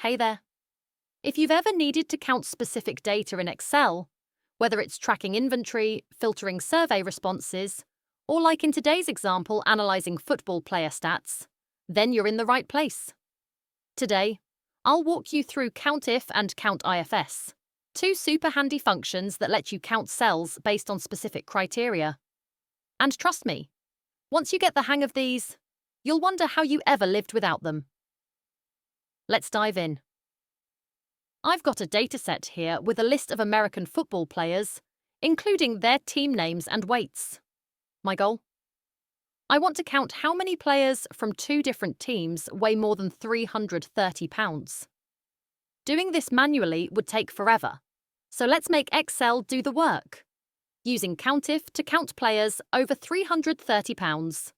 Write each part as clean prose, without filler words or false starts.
Hey there. If you've ever needed to count specific data in Excel, whether it's tracking inventory, filtering survey responses, or like in today's example, analyzing football player stats, then you're in the right place. Today, I'll walk you through COUNTIF and COUNTIFS, two super handy functions that let you count cells based on specific criteria. And trust me, once you get the hang of these, you'll wonder how you ever lived without them. Let's dive in. I've got a dataset here with a list of American football players, including their team names and weights. My goal? I want to count how many players from two different teams weigh more than 330 pounds. Doing this manually would take forever, so let's make Excel do the work, using COUNTIF to count players over 330 pounds.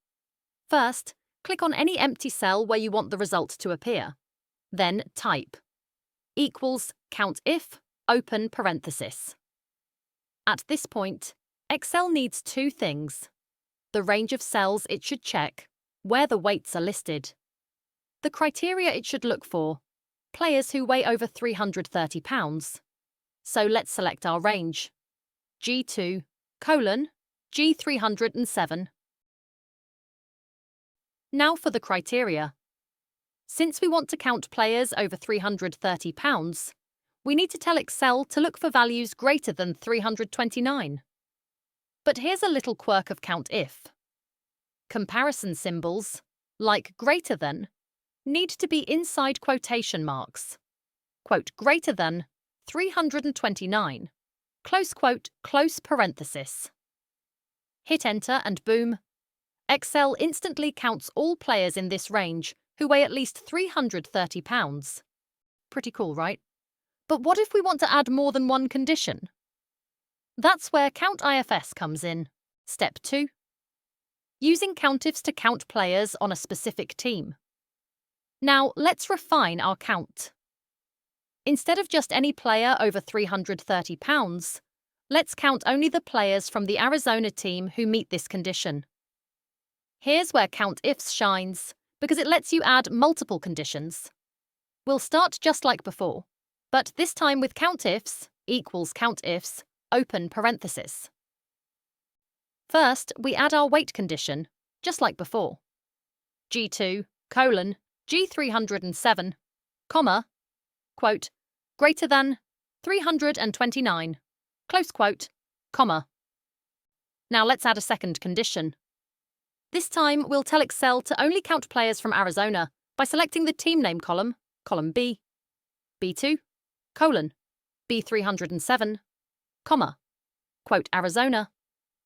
First, click on any empty cell where you want the result to appear. Then type equals COUNTIF, open parenthesis. At this point, Excel needs two things: the range of cells it should check, where the weights are listed. The criteria it should look for: players who weigh over 330 pounds. So let's select our range: G2, G307. Now for the criteria. Since we want to count players over 330 pounds, we need to tell Excel to look for values greater than 329. But here's a little quirk of COUNTIF. Comparison symbols, like greater than, need to be inside quotation marks. Quote, greater than 329, close quote, close parenthesis. Hit enter and boom, Excel instantly counts all players in this range who weigh at least 330 pounds. Pretty cool, right? But what if we want to add more than one condition? That's where COUNTIFS comes in. Step 2. Using COUNTIFs to count players on a specific team. Now, let's refine our count. Instead of just any player over 330 pounds, let's count only the players from the Arizona team who meet this condition. Here's where COUNTIFS shines, because it lets you add multiple conditions. We'll start just like before, but this time with COUNTIFs equals COUNTIFs, open parenthesis. First, we add our weight condition, just like before. G2, G307, comma, quote, greater than 329, close quote, comma. Now let's add a second condition. This time, we'll tell Excel to only count players from Arizona by selecting the team name column, column B, B2, B307, comma, quote Arizona,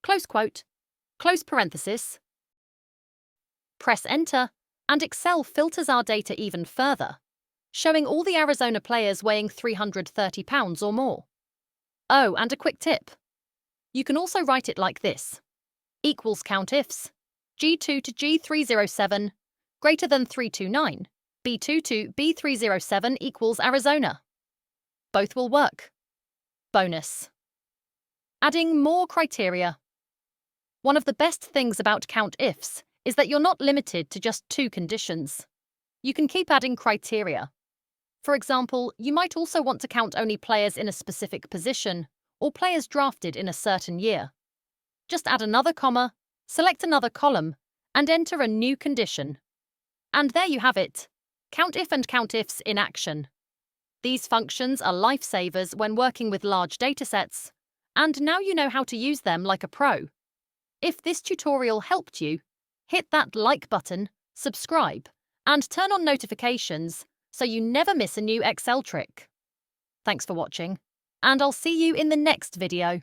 close quote, close parenthesis. Press enter, and Excel filters our data even further, showing all the Arizona players weighing 330 pounds or more. Oh, and a quick tip. You can also write it like this: equals COUNTIFs, G2 to G307, greater than 329, B2 to B307 equals Arizona. Both will work. Bonus. Adding more criteria. One of the best things about COUNTIFs is that you're not limited to just two conditions. You can keep adding criteria. For example, you might also want to count only players in a specific position or players drafted in a certain year. Just add another comma, select another column, and enter a new condition. And there you have it, COUNTIF and COUNTIFS in action. These functions are lifesavers when working with large datasets, and now you know how to use them like a pro. If this tutorial helped you, hit that like button, subscribe, and turn on notifications so you never miss a new Excel trick. Thanks for watching, and I'll see you in the next video.